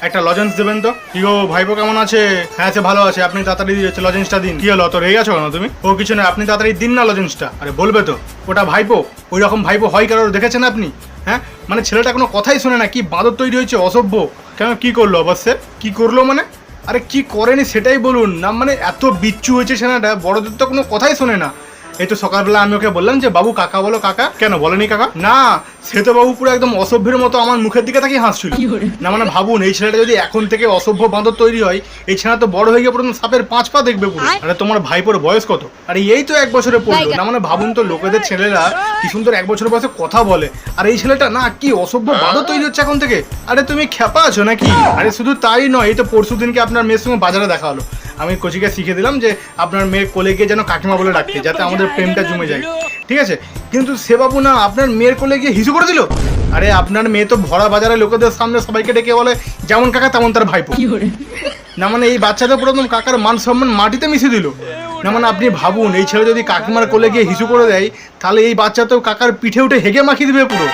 একটা লজেন্স দেবেন তো। কি গো ভাইপো কেমন আছে? হ্যাঁ সে ভালো আছে, আপনি তাড়াতাড়ি লজেন্সটা দিন। কি হলো তো রেগে গেছো কেন তুমি? ও কিছু না, আপনি তাড়াতাড়ি দিন না লজেন্সটা। আরে বলবে তো, ওটা ভাইপো, ওই রকম ভাইপো হয় কারোর দেখেছেন আপনি? হ্যাঁ মানে ছেলেটা কোনো কথাই শোনে না, কি বাঁদর তৈরি হয়েছে, অসভ্য। কেন কি করলো অবশ্যই? কি করলো মানে? আরে কি করেনি সেটাই বলুন না, মানে এত বিচ্ছু হয়েছে ছেলেটা, বড়দের তো কোনো কথাই শোনে না। এই তো সকালবেলা আমি ওকে বললাম যে বাবু কাকা বলো, কাকা কেন বলেনি কাকা? না সে তো বাবু পুরো একদম অসভ্যের মতো আমার মুখের দিকে তাকিয়ে হাসছিল। না মানে ভাবুন, এই ছেলেটা যদি এখন থেকে অসভ্য বাঁদর তৈরি হয়, এই ছেলে তো বড় হয়ে গিয়ে পুরো সাপের 5 পা দেখবে পুরো। আরে তোমার ভাইপোর বয়স কত? আরে এই তো 1 বছরে পড়লো। না মানে ভাবুন তো, লোকেদের ছেলেরা কি সুন্দর 1 বছর বয়সে কথা বলে, আর এই ছেলেটা না কি অসভ্য বাঁদর তৈরি হচ্ছে এখন থেকে। আরে তুমি খেপা আছো নাকি? আরে শুধু তাই নয়, এই তো পরশু দিনকে আপনার মেয়ের সঙ্গে বাজারে দেখা হলো। আমি কোচিকে শিখে দিলাম যে আপনার মেয়ের কোলে গিয়ে যেন কাকিমা বলে ডাকতে, যাতে আমাদের প্রেমটা জমে যায়, ঠিক আছে? কিন্তু সে বাবু না আপনার মেয়ের কোলে গিয়ে হিসু করে দিল। আরে আপনার মেয়ে তো ভরা বাজারে লোকেদের সামনে সবাইকে ডেকে বলে যেমন কাকা তেমন তার ভাইপো। না মানে এই বাচ্চাটা পুরো একদম কাকার মান সম্মান মাটিতে মিশিয়ে দিল। না মানে আপনি ভাবুন, এই ছেলে যদি কাকিমার কোলে গিয়ে হিসু করে দেয়, তাহলে এই বাচ্চা তো কাকার পিঠে উঠে হেগে মাখিয়ে দিবে পুরো।